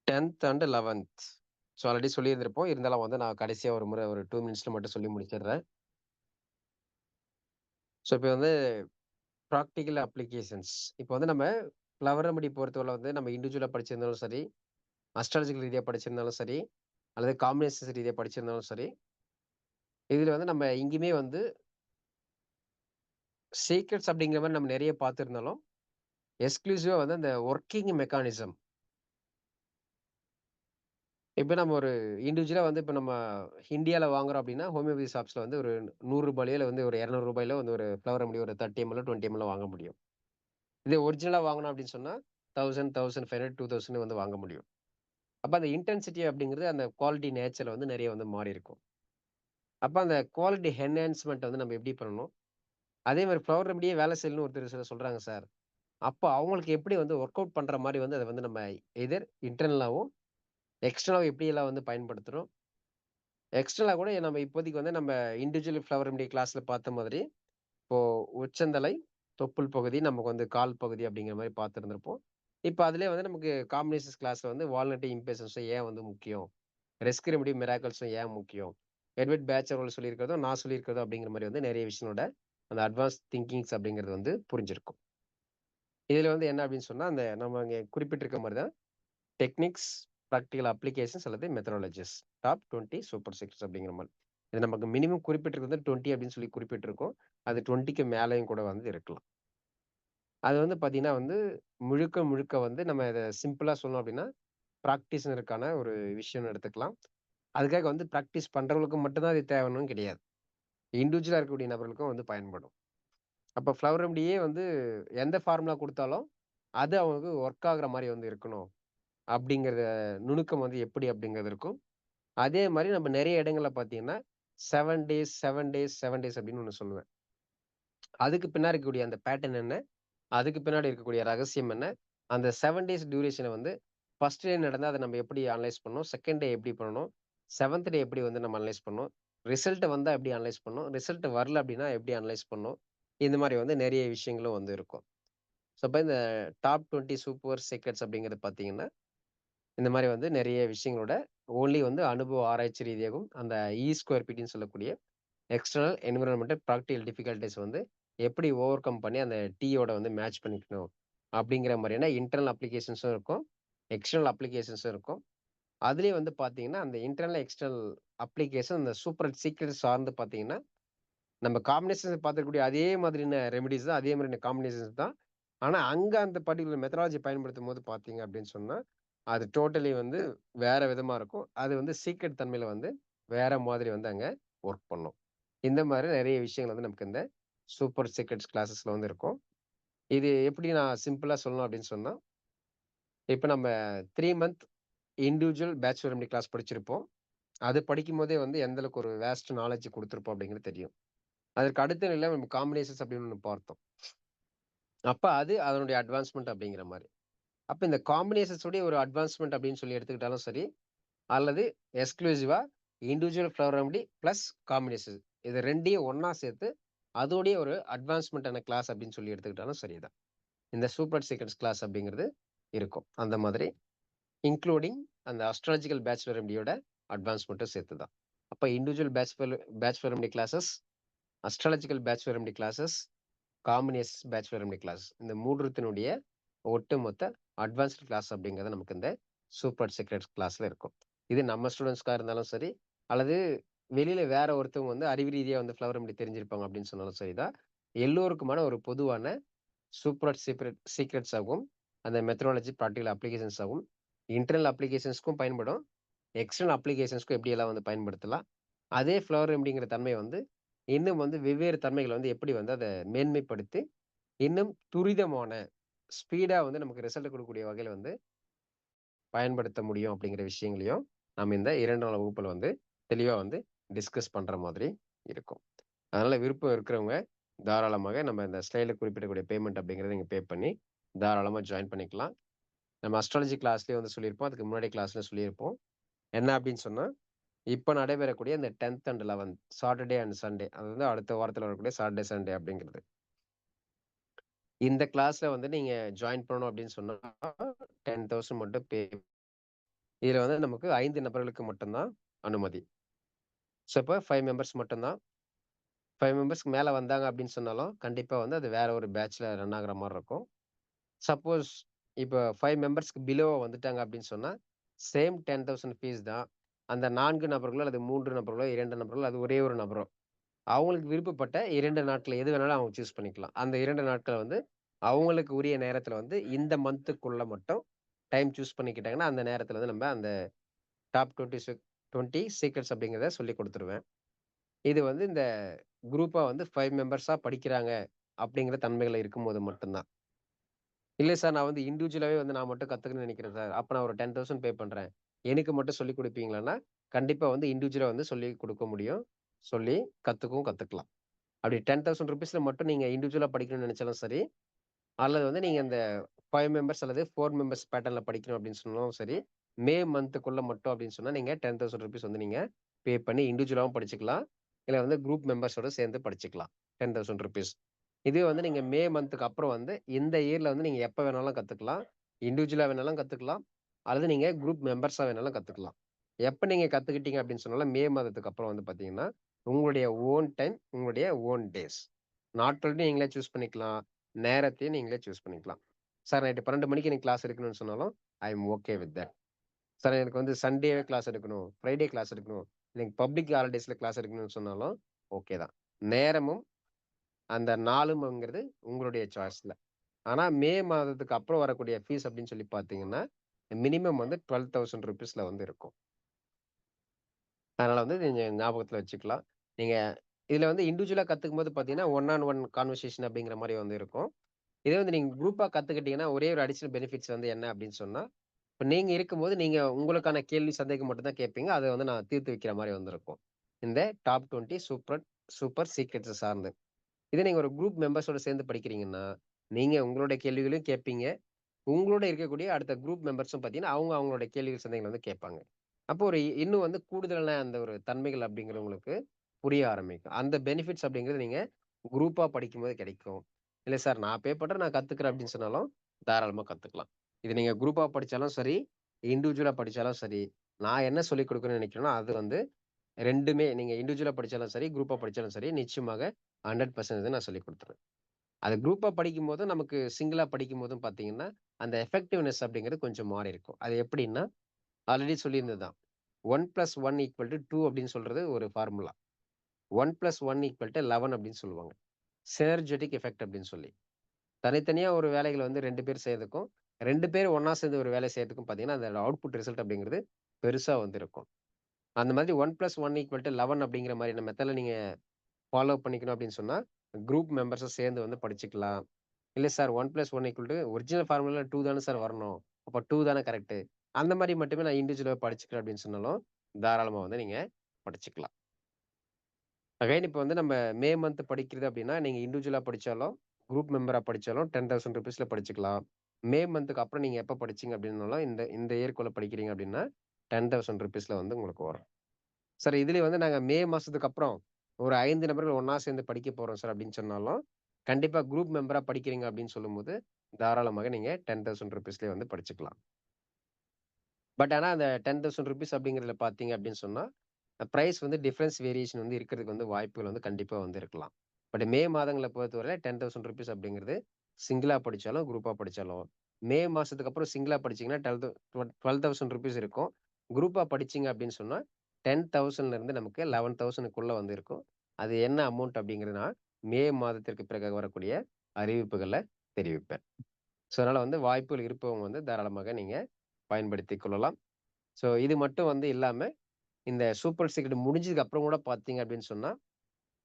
10th and 11th. So already சொல்லியிருந்திருப்போம். இருந்தாலும் வந்து நான் கடைசியா ஒரு முறை ஒரு 2 மினிட்ஸ்ல மட்டும் சொல்லி முடிச்சிடுறேன். ஸோ இப்போ வந்து ப்ராக்டிகல் அப்ளிகேஷன்ஸ். இப்போ வந்து நம்ம ஃப்ளவர் ரெமெடி பொறுத்தவரை வந்து நம்ம இண்டிவிஜுவலா படிச்சிருந்தாலும் சரி, அஸ்ட்ராலஜிக்கல் ரீதியா படிச்சிருந்தாலும் சரி, அல்லது காம்பினேஷன்ஸ் ரீதியா படிச்சிருந்தாலும் சரி, இதுல வந்து நம்ம எங்கேயுமே வந்து சீக்ரெட்ஸ் அப்படிங்கிற மாரி நம்ம நெறைய பார்த்திருந்தாலும், எக்ஸ்க்ளூசிவா வந்து அந்த வொர்க்கிங் மெக்கானிசம். இப்ப நம்ம ஒரு இண்டிவிஜுவலா வந்து இப்ப நம்ம இந்தியால வாங்குறோம் அப்படின்னா, ஹோமியோபதி ஷாப்ஸ்ல வந்து ஒரு ரூ. 100 இல்ல வந்து ஒரு ரூ. 200 வந்து ஒரு ஃப்ளவர் ரெமடி ஒரு 30 எம்எல், 20 எம்எல் வாங்க முடியும். இதே ஒரிஜினலா வாங்கணும் அப்படின்னு சொன்னா 1000, 1500, 2000 வந்து வாங்க முடியும். அப்ப அந்த இன்டென்சிட்டி அப்படிங்கிறது அந்த குவாலிட்டி நேச்சர்ல வந்து நெறைய வந்து மாறியிருக்கும். அப்ப அந்த குவாலிட்டி என்ஹான்ஸ்மென்ட் வந்து நம்ம எப்படி பண்ணணும்? அதே மாரி ஃப்ளவர் ரெமடியே வேலை செய்யலன்னு ஒருத்தர் சிலர் சொல்றாங்க சார். அப்ப அவங்களுக்கு எப்படி வந்து வொர்க் அவுட் பண்ற மாரி வந்து அத வந்து நம்ம எய்தர் இன்டர்னலாவும், எக்ஸ்டர்னலாவும் எப்படியெல்லாம் வந்து பயன்படுத்துறோம்? எக்ஸ்டர்னலா கூட நம்ம இப்போதைக்கு வந்து நம்ம இண்டிவிஜுவல் ஃப்ளவர் ரெமடி கிளாஸ்ல பார்த்த மாதிரி, இப்போ உச்சந்தலை, தொப்புள் பகுதி, நமக்கு வந்து கால் பகுதி அப்படிங்கிற மாரி பார்த்திருந்திருப்போம். இப்ப அதிலேயே வந்து நமக்கு காம்பினேஷன்ஸ் கிளாஸ்ல வந்து வால்நட் இம்பேஷன்ஸும் ஏன் வந்து முக்கியம்? ரெஸ்க்யூ ரெமெடி மிராக்கிள்ஸும் ஏன் முக்கியம்? எட்வர்ட் பேச்சர் அவர்கள் சொல்லியிருக்கிறதும், நான் சொல்லியிருக்கிறதும் அப்படிங்கிற மாரி வந்து நெறைய விஷயங்களோட அந்த அட்வான்ஸ் திங்கிங்ஸ் அப்படிங்கிறது வந்து புரிஞ்சிருக்கும். இதுல வந்து என்ன அப்படின்னு சொன்னா, அந்த நம்ம அங்க குறிப்பிட்டிருக்க மாரி தான் டெக்னிக்ஸ், பிராக்டிகல் அப்ளிகேஷன்ஸ் அல்லது மெத்தடாலஜிஸ். டாப் 20 சூப்பர் சீக்ரெட்ஸ் அப்படிங்கிற மாரி. இது நமக்கு மினிமம் குறிப்பிட்டிருக்கிறது 20 அப்படின்னு சொல்லி குறிப்பிட்டிருக்கோம். அது 20க்கு மேலயும் கூட வந்து இருக்கலாம். அது வந்து பார்த்தீங்கன்னா வந்து, முழுக்க முழுக்க வந்து நம்ம இத சிம்பிளா சொல்லணும் அப்படின்னா, பிராக்டிஷனருக்கான ஒரு விஷயம்னு எடுத்துக்கலாம். அதுக்காக வந்து பிராக்டிஸ் பண்றவங்களுக்கு மட்டும் தான் இது தேவைன்னும் கிடையாது. இண்டிவிஜுவலா இருக்கக்கூடிய நபர்களுக்கும் வந்து பயன்படும். அப்ப ஃப்ளவர் ரெமடியே வந்து எந்த ஃபார்முலா குடுத்தாலும், அது அவங்களுக்கு ஒர்க் ஆகுற மாரி வந்து இருக்கணும். அப்படிங்கிறத நுணுக்கம் வந்து எப்படி அப்படிங்கிறது இருக்கும். அதே மாரி நம்ம நெறைய இடங்கள்ல பார்த்தீங்கன்னா, 7 டேஸ், 7 டேஸ், 7 டேஸ் அப்படின்னு ஒண்ணு சொல்லுவேன். அதுக்கு பின்னாடி இருக்கக்கூடிய அந்த பேட்டர்ன் என்ன? அதுக்கு பின்னாடி இருக்கக்கூடிய ரகசியம் என்ன? அந்த 7 டேஸ் டியூரேஷன வந்து ஃபர்ஸ்ட் டே நடந்தா அத நம்ம எப்படி அனலைஸ் பண்ணணும்? செகண்ட் டே எப்படி பண்ணணும்? 7த் டே எப்படி வந்து நம்ம அனலைஸ் பண்ணணும்? ரிசல்ட் வந்தா எப்படி அனலைஸ் பண்ணணும்? ரிசல்ட் வரல அப்படின்னா எப்படி அனலைஸ் பண்ணணும்? இந்த மாரி வந்து நெறைய விஷயங்களும் வந்து இருக்கும். ஸோ, அப்ப இந்த டாப் 20 சூப்பர் சீக்ரெட்ஸ் அப்படிங்கிறது பார்த்தீங்கன்னா, இந்த மாரி வந்து நெறைய விஷயங்களோட ஓன்லி வந்து அனுபவ ஆராய்ச்சி ரீதியாகவும், அந்த ஸ்கொயர் பீட்ன்னு சொல்லக்கூடிய எக்ஸ்டர்னல் என்வைரன்மென்டல் பிராக்டிகல் டிஃபிகல்டீஸ் வந்து எப்படி ஓவர் கம் பண்ணி அந்த டீயோட வந்து மேட்ச் பண்ணிக்கணும். அப்படிங்கிற மாரியான இன்டர்னல் அப்ளிகேஷன்ஸும் இருக்கும். எக்ஸ்டர்னல் அப்ளிகேஷன்ஸும் இருக்கும். அதிலேயே வந்து பார்த்தீங்கன்னா, அந்த இன்டர்னல், எக்ஸ்டர்னல் அப்ளிகேஷன் அந்த சூப்பர் சீக்ரெட் சார்ந்து பார்த்தீங்கன்னா, நம்ம காம்பினேஷன்ஸ் பார்த்துருக்கக்கூடிய அதே மாதிரியான ரெமிடீஸ் தான், அதே மாதிரியான காம்பினேஷன்ஸ் தான். ஆனா, அங்க அந்த பர்ட்டிகுலர் மெத்தடாலஜி பயன்படுத்தும்போது பார்த்தீங்க அப்படின்னு சொன்னா, அது டோட்டலி வந்து வேற விதமா இருக்கும். அது வந்து சீக்ரெட் தன்மையில வந்து வேற மாதிரி வந்து அங்க ஒர்க் பண்ணும். இந்த மாரி நெறைய விஷயங்கள் வந்து நமக்கு இந்த சூப்பர் சீக்ரெட்ஸ் கிளாஸஸ்ல வந்து இருக்கும். இது எப்படி நான் சிம்பிளா சொல்லணும் அப்படின்னு சொன்னா, இப்ப நம்ம 3 month individual bachelor remedy class படிச்சிருப்போம். அது படிக்கும்போதே வந்து எந்த அளவுக்கு ஒரு வேஸ்ட் நாலேட்ஜ் குடுத்திருப்போம் அப்படிங்கிறது தெரியும். அதற்கு அடுத்த நிலையில நம்ம காம்பினேஷன்ஸ் அப்படின்னு ஒண்ணு பார்த்தோம். அப்ப அது அதனுடைய அட்வான்ஸ்மென்ட் அப்படிங்கிற மாரி. அப்ப இந்த காம்பினேஷன்ஸ் உடைய ஒரு அட்வான்ஸ்மென்ட் அப்படின்னு சொல்லி எடுத்துக்கிட்டாலும் சரி, அல்லது எக்ஸ்க்ளூசிவா individual flower remedy plus combination. இது 2யும் ஒண்ணா சேர்த்து அதோடைய ஒரு அட்வான்ஸ்மென்ட்டான கிளாஸ் அப்படின்னு சொல்லி எடுத்துக்கிட்டாலும் சரிதான். இந்த சூப்பர் சீக்ரெட்ஸ் கிளாஸ் அப்படிங்கிறது இருக்கும். அந்த மாதிரி இன்க்ளூடிங் அந்த அஸ்ட்ராலஜிக்கல் பேச்சுலர் ரெமெடியோட அட்வான்ஸ்மென்ட்டும் சேர்த்து தான். அப்ப individual bachelor remedy classes, astrological bachelor remedy classes, combinations bachelor remedy class. இந்த 3த்தினுடைய ஒட்டுமொத்த அட்வான்ஸ்ட் கிளாஸ் அப்படிங்கிறது நமக்கு இந்த சூப்பர் சீக்ரெட்ஸ் கிளாஸ்ல இருக்கும். இது நம்ம ஸ்டூடண்ட்ஸ்க்கா இருந்தாலும் சரி, அல்லது வெளியில வேற ஒருத்தவங்க வந்து அறிவு ரீதியா வந்து ஃப்ளவர் ரெமெடி தெரிஞ்சிருப்பாங்க அப்படின்னு சொன்னாலும் சரிதான். எல்லோருக்குமான ஒரு பொதுவான சூப்பர் சீக்ரெட்ஸ் ஆகும். அந்த மெத்தடாலஜி பிராக்டிகல் அப்ளிகேஷன்ஸ் ஆகும். இன்டர்னல் அப்ளிகேஷன்ஸ்க்கும் பயன்படும். எக்ஸ்டர்னல் அப்ளிகேஷன்ஸ்க்கும் எப்படியெல்லாம் வந்து பயன்படுத்தலாம். அதே ஃப்ளவர் ரெமடிங்கிற தன்மை வந்து இன்னும் வந்து வெவ்வேறு தன்மைகள வந்து எப்படி வந்து அத மேன்மைப்படுத்தி, இன்னும் துரிதமான ஸ்பீடா வந்து நமக்கு ரிசல்ட் குடுக்கக்கூடிய வகையில வந்து பயன்படுத்த முடியும் அப்படிங்கிற விஷயங்களையும், நம்ம இந்த 2 நாள் வகுப்புல வந்து தெளிவா வந்து டிஸ்கஸ் பண்ற மாதிரி இருக்கும். அதனால விருப்பம் இருக்கிறவங்க, தாராளமாக நம்ம இந்த ஸ்லைட்ல குறிப்பிடக்கூடிய பேமெண்ட் அப்படிங்கிறத நீங்க பே பண்ணி, தாராளமா ஜாயின் பண்ணிக்கலாம். நம்ம அஸ்ட்ராலஜி கிளாஸ்லயே வந்து சொல்லியிருப்போம். அதுக்கு முன்னாடி கிளாஸ்ல சொல்லியிருப்போம். என்ன அப்படின்னு சொன்னா, இப்ப நடைபெறக்கூடிய இந்த 10த் அண்ட் 11த் சாட்டர்டே அண்ட் சண்டே. அது வந்து அடுத்த வாரத்துல வரக்கூடிய சாட்டர்டே, சண்டே அப்படிங்கிறது. இந்த கிளாஸ்ல வந்து நீங்க ஜாயின் பண்ணணும் அப்படின்னு சொன்னா 10,000 மட்டும் பே இதுல வந்து நமக்கு 5 நபர்களுக்கு மட்டும் தான் அனுமதி. ஸோ, இப்ப 5 மெம்பர்ஸ் மட்டும் தான். 5 மெம்பர்ஸ்க்கு மேல வந்தாங்க அப்படின்னு சொன்னாலும், கண்டிப்பா வந்து அது வேற ஒரு பேட்ச்ல ரன் ஆகுற மாரி இருக்கும். சப்போஸ் இப்ப 5 மெம்பர்ஸ்க்கு பிலோவா வந்துட்டாங்க அப்படின்னு சொன்னா, சேம் 10,000 ஃபீஸ் தான். அந்த 4 நபர்களோ அல்லது 3 நபர்களோ, 2 நபர்களோ, அது ஒரே ஒரு நபரோ, அவங்களுக்கு விருப்பப்பட்ட 2 நாட்கள் எது வேணாலும் அவங்க சூஸ் பண்ணிக்கலாம். அந்த 2 நாட்கள் வந்து அவங்களுக்கு உரிய நேரத்துல வந்து இந்த மந்த்துக்குள்ள மட்டும் டைம் சூஸ் பண்ணிக்கிட்டாங்கன்னா, அந்த நேரத்துல வந்து நம்ம அந்த டாப் 20 சீக்ரெட்ஸ் அப்படிங்கிறத சொல்லிக் குடுத்துருவேன். இது வந்து இந்த குரூப்பா வந்து 5 மெம்பர்ஸா படிக்கிறாங்க அப்படிங்கிற தன்மைகள் இருக்கும்போது மட்டும் தான். இல்ல சார் நான் வந்து இண்டிவிஜுவலாவே வந்து நான் மட்டும் கத்துக்கணும்னு நெனைக்கிறேன் சார். அப்ப நான் ஒரு 10,000 பே பண்றேன். எனக்கு மட்டும் சொல்லிக் குடுப்பீங்களான்னா, கண்டிப்பா வந்து இண்டிவிஜுவலா வந்து சொல்லிக் குடுக்க முடியும். சொல்லி கத்துக்கவும் கத்துக்கலாம். அப்படி ₹10,000 மட்டும் நீங்க இண்டிவிஜுவலா படிக்கணும்னு நெனைச்சாலும் சரி, அல்லது வந்து நீங்க இந்த 5 மெம்பர்ஸ் அல்லது 4 மெம்பர்ஸ் பேட்டர்ன்ல படிக்கணும் அப்படின்னு சொன்னாலும் சரி, மே மந்த்துக்குள்ள மட்டும் அப்படின்னு சொன்னா நீங்க ₹10,000 வந்து நீங்க பே பண்ணி இண்டிவிஜுவலாவும் படிச்சுக்கலாம். இல்ல வந்து குரூப் மெம்பர்ஸோட சேர்ந்து படிச்சுக்கலாம். ₹10,000. இதே வந்து நீங்க மே மந்த்துக்கு அப்புறம் வந்து இந்த இயர்ல வந்து நீங்க எப்ப வேணாலும் கத்துக்கலாம். இண்டிவிஜுவலா வேணாலும் கத்துக்கலாம். அல்லது நீங்க குரூப் மெம்பர்ஸா வேணாலும் கத்துக்கலாம். எப்ப நீங்க கத்துக்கிட்டீங்க அப்படின்னு சொன்னாலும், மே மாதத்துக்கு அப்புறம் வந்து பார்த்தீங்கன்னா, உங்களுடைய ஓன் டைம், உங்களுடைய ஓன் டேஸ். நாட்கள் நீங்களே சூஸ் பண்ணிக்கலாம். நேரத்தையும் நீங்களே சூஸ் பண்ணிக்கலாம். சார் நைட்டு 12 மணிக்கு எனக்கு கிளாஸ் எடுக்கணும்னு சொன்னாலும், ஐ அம் ஓகே வித் தட். சார் எனக்கு வந்து சண்டேவே கிளாஸ் எடுக்கணும். ஃப்ரைடே கிளாஸ் எடுக்கணும். எனக்கு பப்ளிக் ஹாலிடேஸ்ல கிளாஸ் எடுக்கணும்னு சொன்னாலும், ஓகே தான். நேரமும் அந்த நாளும்ங்கிறது உங்களுடைய சாய்ஸ்ல. ஆனா, மே மாதத்துக்கு அப்புறம் வரக்கூடிய ஃபீஸ் அப்படின்னு சொல்லி பார்த்தீங்கன்னா, மினிமம் வந்து ₹12,000 வந்து இருக்கும். அதனால வந்து நீங்க ஞாபகத்துல வச்சுக்கலாம். நீங்க இதுல வந்து இண்டிவிஜுவலா கத்துக்கும்போது பார்த்தீங்கன்னா, ஒன் ஆன் ஒன் கான்வர்சேஷன் அப்படிங்கிற மாரி வந்து இருக்கும். இதே வந்து நீங்க குரூப்பா கத்துக்கிட்டீங்கன்னா, ஒரே ஒரு அடிஷனல் பெனிஃபிட்ஸ் வந்து என்ன அப்படின்னு சொன்னா, இப்ப நீங்க இருக்கும்போது நீங்க உங்களுக்கான கேள்வி, சந்தேகம் மட்டும் தான் கேட்பீங்க. அத வந்து நான் தீர்த்து வைக்கிற மாரி வந்து இருக்கும். இந்த டாப் 20 சூப்பர் சீக்ரெட்ஸ சார்ந்து. இதே நீங்க ஒரு குரூப் மெம்பர்ஸோட சேர்ந்து படிக்கிறீங்கன்னா, நீங்க உங்களுடைய கேள்விகளையும் கேட்பீங்க. உங்களோட இருக்கக்கூடிய அடுத்த குரூப் மெம்பர்ஸும் பார்த்தீங்கன்னா, அவங்க அவங்களோட கேள்விகள், சந்தேகங்கள வந்து கேட்பாங்க. அப்போ ஒரு இன்னும் வந்து கூடுதலான அந்த ஒரு தன்மைகள் அப்படிங்கிறது உங்களுக்கு புரிய ஆரம்பிக்கும். அந்த பெனிஃபிட்ஸ் அப்படிங்கிறது நீங்க குரூப்பா படிக்கும்போது கிடைக்கும். இல்ல சார் நான் பே பண்றேன், நான் கத்துக்கிறேன் அப்படின்னு சொன்னாலும், தாராளமா கத்துக்கலாம். இது நீங்க குரூப்பா படிச்சாலும் சரி, இண்டிவிஜுவலா படிச்சாலும் சரி, நான் என்ன சொல்லிக் குடுக்கணும்னு நினைக்கிறேனோ, அது வந்து 2மே நீங்க இண்டிவிஜுவலா படிச்சாலும் சரி, குரூப்பா படிச்சாலும் சரி, நிச்சயமாக 100% நான் சொல்லிக் குடுத்துருவேன். அது குரூப்பா படிக்கும்போதும், நமக்கு சிங்கிளா படிக்கும்போதும் பார்த்தீங்கன்னா, அந்த எஃபெக்டிவ்னஸ் அப்படிங்கிறது கொஞ்சம் மாறி இருக்கும். அது எப்படின்னா, ஆல்ரெடி சொல்லியிருந்தது தான். 1+1 = 2 அப்படின்னு சொல்றது ஒரு ஃபார்முலா. 1+1 = 11 அப்படின்னு சொல்லுவாங்க. சினர்ஜெட்டிக் எஃபெக்ட் அப்படின்னு சொல்லி. தனித்தனியா ஒரு வேலைகள வந்து 2 பேர் செய்றதுக்கும், 2 பேர் ஒண்ணா சேர்ந்து ஒரு வேலை செய்றதுக்கும் பார்த்தீங்கன்னா, அந்த அவுட்புட் ரிசல்ட் அப்படிங்கிறது பெருசா வந்து இருக்கும். அந்த மாதிரி 1+1 = 11 அப்படிங்கிற மாதிரியான மெத்தட்ல நீங்க ஃபாலோ பண்ணிக்கணும் அப்படின்னு சொன்னா, குரூப் மெம்பர்ஸா சேர்ந்து வந்து படிச்சுக்கலாம். இல்ல சார் 1+1 = ஒரிஜினல் ஃபார்முலால 2 தானே சார் வரணும். அப்ப 2 தானே கரெக்ட்டு. அந்த மாரி மட்டுமே நான் இண்டிவிஜுவலா படிச்சுக்கிறேன் அப்படின்னு சொன்னாலும், தாராளமா வந்து நீங்க படிச்சுக்கலாம். அகைன் இப்ப வந்து நம்ம மே மந்த் படிக்கிறது அப்படின்னா, நீங்க இண்டிவிஜுவலா படிச்சாலும், குரூப் மெம்பரா படிச்சாலும் ₹10,000 படிச்சுக்கலாம். மே மந்த்துக்கு அப்புறம் நீங்க எப்ப படிச்சீங்க அப்படின்னாலும், இந்த இந்த இயர்க்குள்ள படிக்கிறீங்க அப்படின்னா, ₹10,000 வந்து உங்களுக்கு வரும். சார் இதுலயே வந்து நாங்க மே மாசத்துக்கு அப்புறம் ஒரு 5 நபர்கள் ஒண்ணா சேர்ந்து படிக்க போறோம் சார் அப்படின்னு சொன்னாலும், கண்டிப்பா குரூப் மெம்பரா படிக்கிறீங்க அப்படின்னு சொல்லும்போது, தாராளமாக நீங்க ₹10,000 வந்து படிச்சுக்கலாம். பட் ஆனா அந்த ₹10,000 அப்படிங்கிறதுல பார்த்தீங்க அப்படின்னு சொன்னா, பிரைஸ் வந்து டிஃபரன்ஸ் வேரியேஷன் வந்து இருக்கிறதுக்கு வந்து வாய்ப்புகள் வந்து கண்டிப்பா வந்து இருக்கலாம். பட் மே மாதங்கள பொறுத்தவரை ₹10,000 அப்படிங்கிறது சிங்கிளா படிச்சாலும், குரூப்பா படிச்சாலும். மே மாசத்துக்கு அப்புறம் சிங்கிளா படிச்சீங்கன்னா, 12,000 இருக்கும். குரூப்பா படிச்சீங்க அப்படின்னு சொன்னா, 10,000ல இருந்து நமக்கு 11,000க்குள்ள வந்து இருக்கும். அது என்ன அமௌண்ட் அப்படிங்கிறது நான் மே மாதத்திற்கு பிறகு வரக்கூடிய அறிவிப்புகள்ல தெரிவிப்பேன். ஸோ, அதனால வந்து வாய்ப்புகள் இருப்பவங்க வந்து தாராளமாக நீங்க பயன்படுத்திக் கொள்ளலாம். ஸோ, இது மட்டும் வந்து இல்லாம, இந்த சூப்பர் சீக்ரெட் முடிஞ்சதுக்கு அப்புறம் கூட பார்த்தீங்க அப்படின்னு சொன்னா,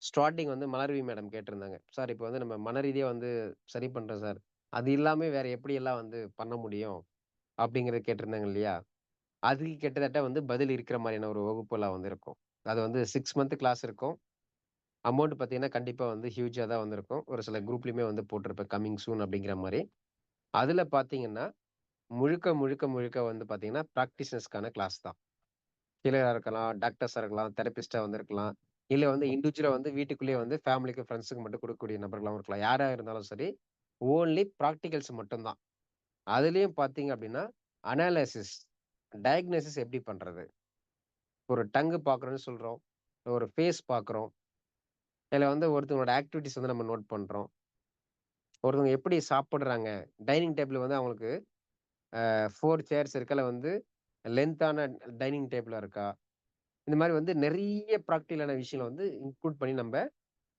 ஸ்டார்ட்டிங் வந்து மலர்வி மேடம் கேட்டிருந்தாங்க. சார் இப்ப வந்து நம்ம மன ரீதியா வந்து சரி பண்றோம் சார். அது இல்லாம வேற எப்படியெல்லாம் வந்து பண்ண முடியும்? அப்படிங்கிறத கேட்டிருந்தாங்க இல்லையா? அதுக்கு கிட்டத்தட்ட வந்து பதில் இருக்கிற மாரியான ஒரு வகுப்புலாம் வந்து இருக்கும். அது வந்து 6 மந்த் கிளாஸ் இருக்கும். அமௌண்ட் பார்த்தீங்கன்னா, கண்டிப்பா வந்து ஹியூஜா தான் வந்து இருக்கும். ஒரு சில குரூப்லயுமே வந்து போட்டிருப்பேன். கமிங் சூன் அப்படிங்கிற மாரி. அதுல பார்த்தீங்கன்னா, முழுக்க வந்து பார்த்தீங்கன்னா, பிராக்டிஷனர்ஸ்க்கான கிளாஸ் தான். ஹீலரா இருக்கலாம், டாக்டர்ஸா இருக்கலாம், தெரபிஸ்ட்டா வந்து இருக்கலாம். இல்ல வந்து இண்டிவிஜுவலா வந்து வீட்டுக்குள்ளேயே வந்து ஃபேமிலிக்கு, ஃபிரெண்ட்ஸுக்கு மட்டும் குடுக்கக்கூடிய நபர்களாவும் இருக்கலாம். யாரா இருந்தாலும் சரி, ஓன்லி பிராக்டிகல்ஸ் மட்டும் தான். அதுலயும் பார்த்தீங்க அப்படின்னா, அனாலிசிஸ். டயக்னோசிஸ் எப்படி பண்றது? ஒரு டங்கு பார்க்குறோம்ன்னு சொல்றோம். ஒரு ஃபேஸ் பார்க்குறோம். இல்ல வந்து ஒருத்தவங்களோட ஆக்டிவிட்டீஸ் வந்து நம்ம நோட் பண்றோம். ஒருத்தவங்க எப்படி சாப்பிடுறாங்க? டைனிங் டேபிள் வந்து அவங்களுக்கு 4 சேர்ஸ் இருக்கா? இல்ல வந்து லென்த்தான டைனிங் டேபிளா இருக்கா? இந்த மாரி வந்து நெறைய ப்ராக்டிகலான விஷயங்கள வந்து இன்க்ளூட் பண்ணி நம்ப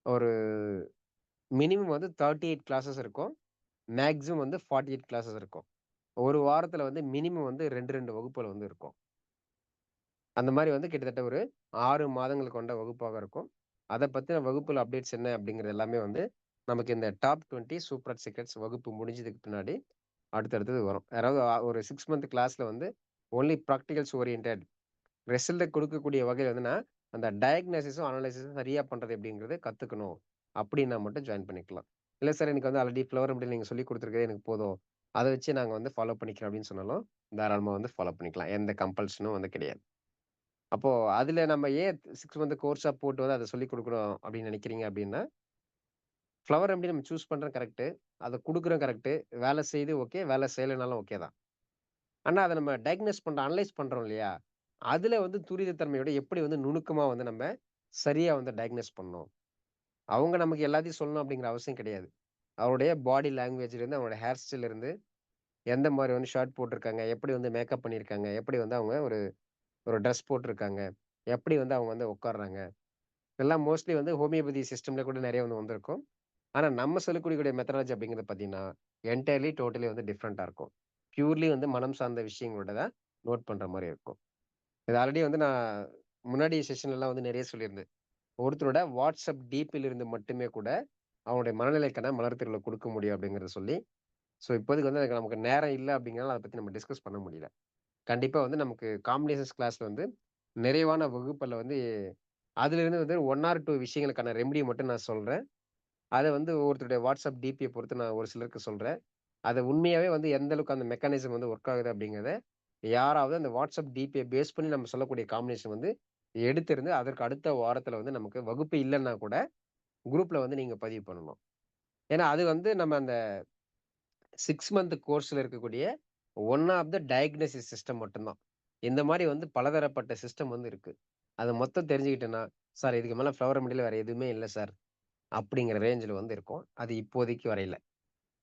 ஒரு மினிமம் வந்து 38 கிளாஸஸ் இருக்கும். மேக்ஸிமம் வந்து 48 கிளாஸஸ் இருக்கும். ஒரு வாரத்துல வந்து மினிமம் வந்து 2, 2 வகுப்புகள் வந்து இருக்கும். அந்த மாரி வந்து கிட்டத்தட்ட ஒரு 6 மாதங்கள் கொண்ட வகுப்பாக இருக்கும். அத பத்தின வகுப்புல அப்டேட்ஸ் என்ன அப்படிங்கிறது எல்லாமே வந்து நமக்கு இந்த டாப் 20 சூப்பர் சீக்ரெட்ஸ் வகுப்பு முடிஞ்சதுக்கு பின்னாடி அடுத்தடுத்தது வரும். அதாவது ஒரு 6 மந்த் கிளாஸ்ல வந்து ஒன்லி பிராக்டிகல்ஸ் ஓரியன்டட் ரிசல்ட்ட குடுக்கக்கூடிய வகையில வந்து நான் அந்த டயக்னோசிஸும், அனலைசிஸும் சரியா பண்றது எப்படிங்கிறத கத்துக்கணும். அப்படின்னா மட்டும் ஜாயின் பண்ணிக்கலாம். இல்ல சார் எனக்கு வந்து ஆல்ரெடி ஃப்ளவர் மெட்டீரியல் நீங்க சொல்லிக் குடுத்துருக்கதே எனக்கு போதும். அத வச்சு நாங்க வந்து ஃபாலோ பண்ணிக்கிறோம் அப்படின்னு சொன்னாலும், தாராளமா வந்து ஃபாலோ பண்ணிக்கலாம். எந்த கம்பல்ஷனும் வந்து கிடையாது. அப்போ அதுல நம்ம ஏன் 6 மந்த் கோர்ஸா போட்டு வந்து அத சொல்லிக் குடுக்குறோம் அப்படின்னு நினைக்கிறீங்க அப்படின்னா, ஃப்ளவர் ரெமெடி நம்ம சூஸ் பண்றோம் கரெக்ட்டு. அத குடுக்குறோம் கரெக்ட்டு. வேலை செய்யுது ஓகே. வேலை செய்யலைனாலும் ஓகே தான். ஆனா அத நம்ம டயக்னோஸ் பண்றோம், அனலைஸ் பண்றோம் இல்லையா? அதுல வந்து துரித தன்மையோட எப்படி வந்து நுணுக்கமா வந்து நம்ம சரியா வந்து டயக்னோஸ் பண்ணணும். அவங்க நமக்கு எல்லாத்தையும் சொல்லணும் அப்படிங்கிற அவசியம் கிடையாது. அவருடைய பாடி லாங்குவேஜ்ல இருந்து, அவங்களோட ஹேர் ஸ்டைல்ல இருந்து, எந்த மாரி வந்து ஷர்ட் போட்டுருக்காங்க, எப்படி வந்து மேக்கப் பண்ணியிருக்காங்க, எப்படி வந்து அவங்க ஒரு ஒரு ட்ரெஸ் போட்டுருக்காங்க, எப்படி வந்து அவங்க வந்து உட்கார்றாங்க. இதெல்லாம் மோஸ்ட்லி வந்து ஹோமியோபதி சிஸ்டம்ல கூட நெறைய வந்து வந்திருக்கும். ஆனா நம்ம சொல்லக்கூடிய மெத்தடாலஜி அப்படிங்கிறது பார்த்தீங்கன்னா, என்டையர்லி டோட்டலி வந்து டிஃபரெண்ட்டா இருக்கும். பியூர்லி வந்து மனம் சார்ந்த விஷயங்களோட தான் நோட் பண்ற மாரி இருக்கும். இது ஆல்ரெடி வந்து நான் முன்னாடி செஷன்லலாம் வந்து நெறைய சொல்லியிருந்தேன். ஒருத்தரோட வாட்ஸ்அப் டிபில இருந்து மட்டுமே கூட அவனுடைய மனநிலைக்கான மலர்த்திருள குடுக்க முடியும் அப்படிங்கிறத சொல்லி, இப்போதைக்கு வந்து அதுக்கு நமக்கு நேரம் இல்ல அப்படிங்கிறனால அத பத்தி நம்ம டிஸ்கஸ் பண்ண முடியல. கண்டிப்பா வந்து நமக்கு காம்பினேஷன்ஸ் கிளாஸ்ல வந்து நிறைவான வகுப்புல வந்து அதிலிருந்து வந்து 1 ஆர் 2 விஷயங்களுக்கான ரெமெடிய மட்டும் நான் சொல்றேன். அத வந்து ஒருத்தருடைய வாட்ஸ்அப் டிபிய பொறுத்து நான் ஒரு சிலருக்கு சொல்றேன். அது உண்மையாவே வந்து எந்த அளவுக்கு அந்த மெக்கானிசம் வந்து ஒர்க் ஆகுது அப்படிங்கிறத, யாராவது அந்த வாட்ஸ்அப் டிபிய பேஸ் பண்ணி நம்ம சொல்லக்கூடிய காம்பினேஷன் வந்து எடுத்திருந்து, அதற்கு அடுத்த வாரத்துல வந்து நமக்கு வகுப்பு இல்லன்னா கூட, குரூப்ல வந்து நீங்க பதிவு பண்ணணும். ஏன்னா, அது வந்து நம்ம அந்த 6 மந்த் கோர்ஸ்ல இருக்கக்கூடிய one of the diagnosis system மட்டும் தான். இந்த மாரி வந்து பலதரப்பட்ட சிஸ்டம் வந்து இருக்கு. அத மொத்தம் தெரிஞ்சுக்கிட்டேன்னா, சார் இதுக்கு மேல ஃப்ளவர் ரெமெடில வேற எதுவுமே இல்ல சார். அப்படிங்கிற ரேஞ்சுல வந்து இருக்கும். அது இப்போதைக்கு வரையில.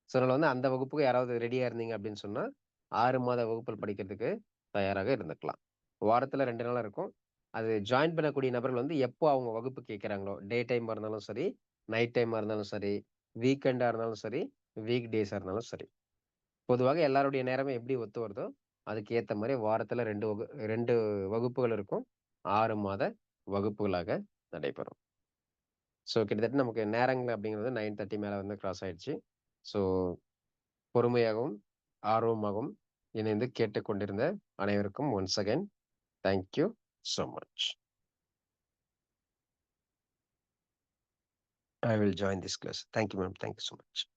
அதனால வந்து அந்த வகுப்புக்கு யாராவது ரெடியா இருந்தீங்க அப்படின்னு சொன்னா, 6 மாத வகுப்புகள் படிக்கிறதுக்கு தயாராக இருந்துக்கலாம். வாரத்துல 2 நாள் இருக்கும். அது ஜாயின் பண்ணக்கூடிய நபர்கள் வந்து எப்போ அவங்க வகுப்பு கேட்கிறாங்களோ, டே டைமா இருந்தாலும் சரி, நைட் டைமா இருந்தாலும் சரி, வீக்கெண்டா இருந்தாலும் சரி, வீக் டேஸா இருந்தாலும் சரி. பொதுவாக எல்லாருடைய நேரமும் எப்படி ஒத்து வருதோ, அதுக்கு ஏத்த மாரி வாரத்துல 2 வகுப்புகள் இருக்கும். 6 மாத வகுப்புகளாக நடைபெறும். கிட்டத்தட்ட நமக்கு நேரங்கள் அப்படிங்கிறது 9:30 மேல வந்து கிராஸ் ஆயிடுச்சு. ஸோ பொறுமையாகவும், ஆர்வமாகவும் இணைந்து கேட்டுக்கொண்டிருந்த அனைவருக்கும் once again thank you so much. I will join this class. Thank you, ma'am. Thank you so much.